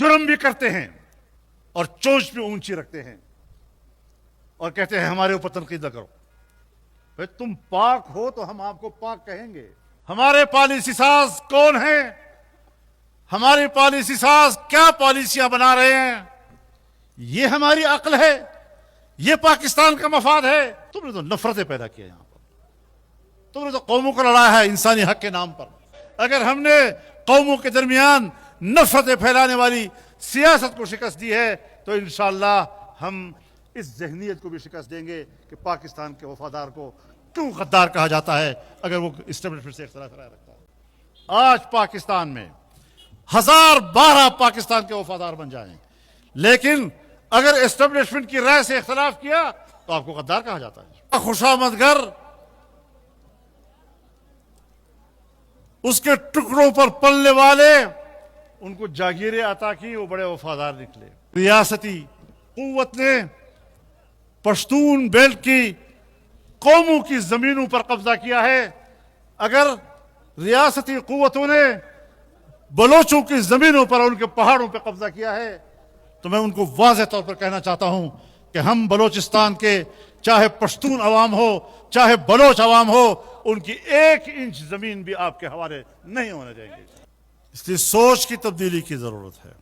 جرم بھی کرتے ہیں اور چونچ بھی اونچی رکھتے ہیں اور کہتے ہیں ہمارے اوپر تنقید نہ کرو. بھئی تم پاک ہو تو ہم آپ کو پاک کہیں گے. ہمارے پالیسی ساز کون ہیں؟ ہماری پالیسی ساز کیا پالیسیاں بنا رہے ہیں؟ یہ ہماری عقل ہے؟ یہ پاکستان کا مفاد ہے؟ تم نے تو نفرتیں پیدا کی یہاں پر. تم نے تو قوموں کو لڑایا ہے انسانی حق کے نام پر. اگر ہم نے قوموں کے درمیان نفرتیں پھیلانے والی سیاست کو شکست دی ہے تو انشاءاللہ ہم اس ذہنیت کو بھی شکست دیں گے کہ پاکستان کے وفادار کو کیوں غدار کہا جاتا ہے اگر وہ اسٹیبلشمنٹ سے اختلاف رائے رکھتا ہے. آج پاکستان میں 1012 پاکستان کے وفادار بن جائیں لیکن اگر اسٹیبلشمنٹ کی رائے سے اختلاف کیا تو آپ کو غدار کہا جاتا ہے. خوشامد گر اس کے ٹکڑوں پر پلنے والے ان کو جاگیریں عطا کی وہ بڑے وفادار نکلے. ریاستی قوت نے پشتون بیلٹ کی قوموں کی زمینوں پر قبضہ کیا ہے. اگر ریاستی قوتوں نے بلوچوں کی زمینوں پر ان کے پہاڑوں پہ قبضہ کیا ہے تو میں ان کو واضح طور پر کہنا چاہتا ہوں کہ ہم بلوچستان کے چاہے پشتون عوام ہو چاہے بلوچ عوام ہو ان کی 1 انچ زمین بھی آپ کے حوالے نہیں ہونے دیں گے. اس لیے سوچ کی تبدیلی کی ضرورت ہے.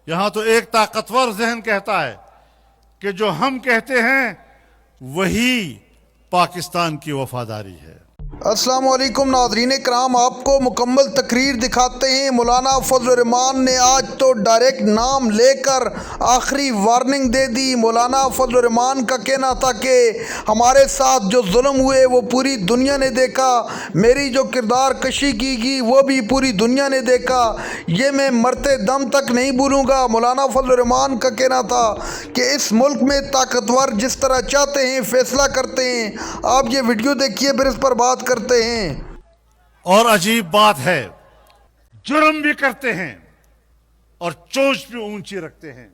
یہاں تو ایک طاقتور ذہن کہتا ہے کہ جو ہم کہتے ہیں وہی پاکستان کی وفاداری ہے. السلام علیکم ناظرین کرام، آپ کو مکمل تقریر دکھاتے ہیں. مولانا فضل الرحمان نے آج تو ڈائریکٹ نام لے کر آخری وارننگ دے دی. مولانا فضل الرحمان کا کہنا تھا کہ ہمارے ساتھ جو ظلم ہوئے وہ پوری دنیا نے دیکھا، میری جو کردار کشی کی گئی وہ بھی پوری دنیا نے دیکھا، یہ میں مرتے دم تک نہیں بھولوں گا. مولانا فضل الرحمان کا کہنا تھا کہ اس ملک میں طاقتور جس طرح چاہتے ہیں فیصلہ کرتے ہیں. آپ یہ ویڈیو دیکھیے پھر اس پر بات کرتے ہیں. اور عجیب بات ہے، جرم بھی کرتے ہیں اور چونچ بھی اونچی رکھتے ہیں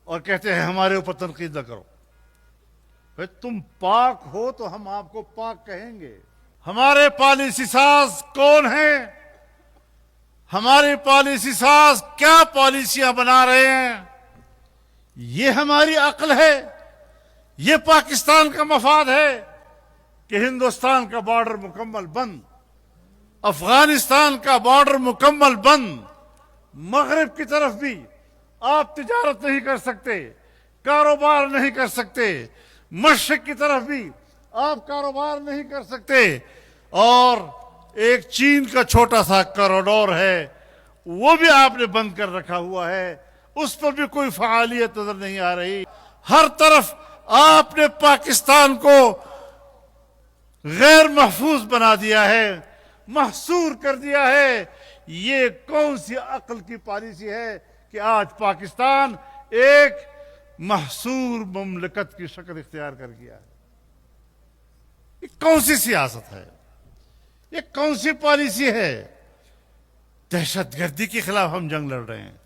اور کہتے ہیں ہمارے اوپر تنقید نہ کرو. بھئی تم پاک ہو تو ہم آپ کو پاک کہیں گے. ہمارے پالیسی ساز کون ہیں؟ ہماری پالیسی ساز کیا پالیسیاں بنا رہے ہیں؟ یہ ہماری عقل ہے؟ یہ پاکستان کا مفاد ہے کہ ہندوستان کا بارڈر مکمل بند، افغانستان کا بارڈر مکمل بند، مغرب کی طرف بھی آپ تجارت نہیں کر سکتے، کاروبار نہیں کر سکتے، مشرق کی طرف بھی آپ کاروبار نہیں کر سکتے، اور ایک چین کا چھوٹا سا کوریڈور ہے وہ بھی آپ نے بند کر رکھا ہوا ہے، اس پر بھی کوئی فعالیت نظر نہیں آ رہی. ہر طرف آپ نے پاکستان کو غیر محفوظ بنا دیا ہے، محصور کر دیا ہے. یہ کون سی عقل کی پالیسی ہے کہ آج پاکستان ایک محصور مملکت کی شکل اختیار کر گیا ہے؟ یہ کون سی سیاست ہے؟ یہ کون سی پالیسی ہے؟ دہشت گردی کے خلاف ہم جنگ لڑ رہے ہیں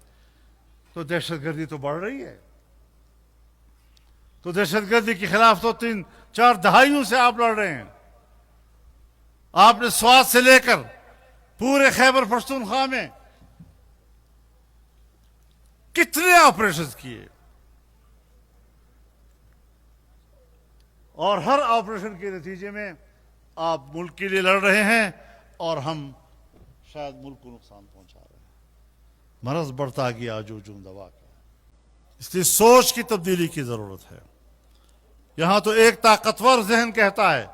تو دہشت گردی تو بڑھ رہی ہے. تو دہشت گردی کے خلاف تو 3-4 دہائیوں سے آپ لڑ رہے ہیں. آپ نے سوات سے لے کر پورے خیبر پختونخوا میں کتنے آپریشنز کیے اور ہر آپریشن کے نتیجے میں آپ ملک کے لیے لڑ رہے ہیں اور ہم شاید ملک کو نقصان پہنچا رہے ہیں. مرض بڑھتا گیا جو دوا کا. اس لیے سوچ کی تبدیلی کی ضرورت ہے. یہاں تو ایک طاقتور ذہن کہتا ہے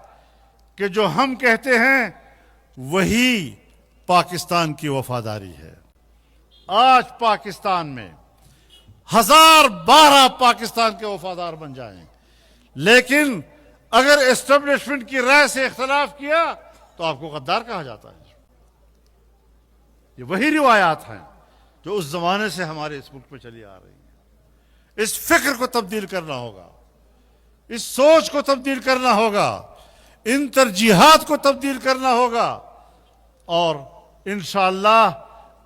کہ جو ہم کہتے ہیں وہی پاکستان کی وفاداری ہے. آج پاکستان میں 1012 پاکستان کے وفادار بن جائیں لیکن اگر اسٹیبلشمنٹ کی رائے سے اختلاف کیا تو آپ کو غدار کہا جاتا ہے. یہ وہی روایات ہیں جو اس زمانے سے ہمارے اس ملک میں چلی آ رہی ہیں. اس فکر کو تبدیل کرنا ہوگا، اس سوچ کو تبدیل کرنا ہوگا، ان ترجیحات کو تبدیل کرنا ہوگا. اور انشاءاللہ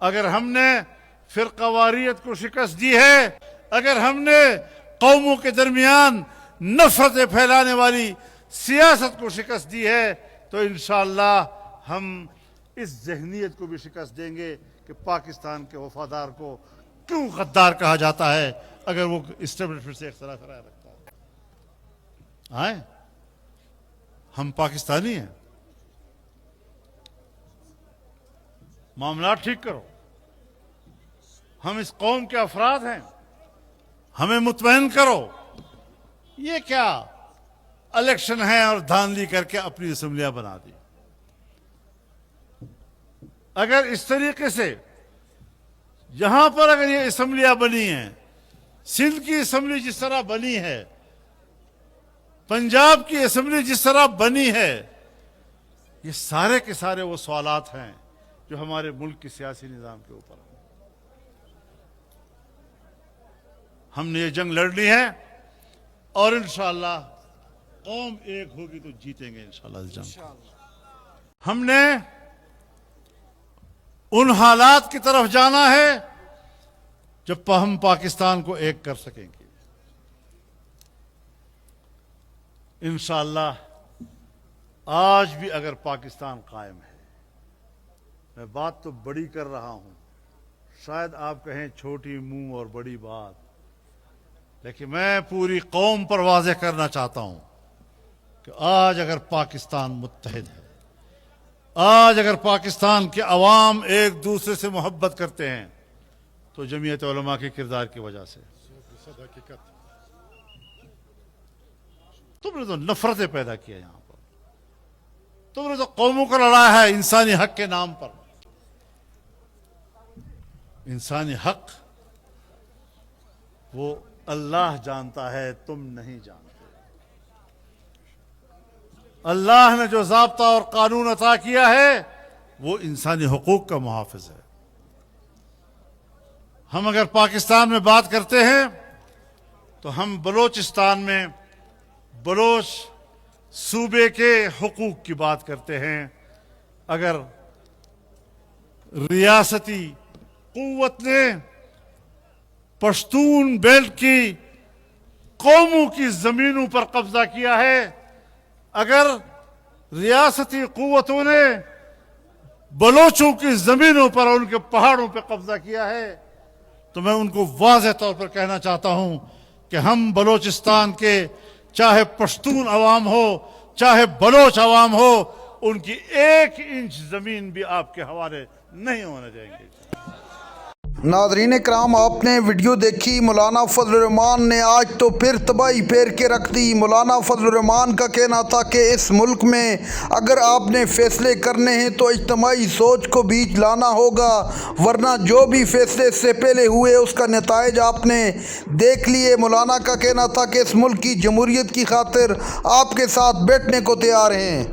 اگر ہم نے فرقہ واریت کو شکست دی ہے، اگر ہم نے قوموں کے درمیان نفرتیں پھیلانے والی سیاست کو شکست دی ہے تو انشاءاللہ ہم اس ذہنیت کو بھی شکست دیں گے کہ پاکستان کے وفادار کو کیوں غدار کہا جاتا ہے اگر وہ اسٹیبلشمنٹ سے اختلاف رائے رکھتا ہے. آئیں ہم پاکستانی ہیں, معاملات ٹھیک کرو. ہم اس قوم کے افراد ہیں, ہمیں مطمئن کرو. یہ کیا الیکشن ہے اور دھاندلی کر کے اپنی اسمبلیاں بنا دی. اگر اس طریقے سے یہاں پر اگر یہ اسمبلیاں بنی ہیں, سندھ کی اسمبلی جس طرح بنی ہے, پنجاب کی اسمبلی جس طرح بنی ہے, یہ سارے کے سارے وہ سوالات ہیں جو ہمارے ملک کے سیاسی نظام کے اوپر ہیں. ہم نے یہ جنگ لڑنی ہے اور انشاءاللہ قوم ایک ہوگی تو جیتیں گے انشاءاللہ اس جنگ. ہم نے ان حالات کی طرف جانا ہے جب ہم پاکستان کو ایک کر سکیں گے انشاءاللہ. آج بھی اگر پاکستان قائم ہے, میں بات تو بڑی کر رہا ہوں, شاید آپ کہیں چھوٹی منہ اور بڑی بات, لیکن میں پوری قوم پر واضح کرنا چاہتا ہوں کہ آج اگر پاکستان متحد ہے, آج اگر پاکستان کے عوام ایک دوسرے سے محبت کرتے ہیں تو جمعیت علماء کے کردار کی وجہ سے. تم نے تو نفرتیں پیدا کی ہے یہاں پر, تم نے تو قوموں کو لڑایا ہے انسانی حق کے نام پر. انسانی حق وہ اللہ جانتا ہے, تم نہیں جانتے. اللہ نے جو ضابطہ اور قانون عطا کیا ہے وہ انسانی حقوق کا محافظ ہے. ہم اگر پاکستان میں بات کرتے ہیں تو ہم بلوچستان میں بلوچ صوبے کے حقوق کی بات کرتے ہیں. اگر ریاستی قوت نے پشتون بیلٹ کی قوموں کی زمینوں پر قبضہ کیا ہے, اگر ریاستی قوتوں نے بلوچوں کی زمینوں پر اور ان کے پہاڑوں پر قبضہ کیا ہے, تو میں ان کو واضح طور پر کہنا چاہتا ہوں کہ ہم بلوچستان کے چاہے پشتون عوام ہو چاہے بلوچ عوام ہو, ان کی 1 انچ زمین بھی آپ کے حوالے نہیں ہونے دیں گے. ناظرین کرام, آپ نے ویڈیو دیکھی. مولانا فضل الرحمان نے آج تو پھر تباہی پھیر کے رکھ دی. مولانا فضل الرحمان کا کہنا تھا کہ اس ملک میں اگر آپ نے فیصلے کرنے ہیں تو اجتماعی سوچ کو بیچ لانا ہوگا, ورنہ جو بھی فیصلے اس سے پہلے ہوئے اس کا نتائج آپ نے دیکھ لیے. مولانا کا کہنا تھا کہ اس ملک کی جمہوریت کی خاطر آپ کے ساتھ بیٹھنے کو تیار ہیں.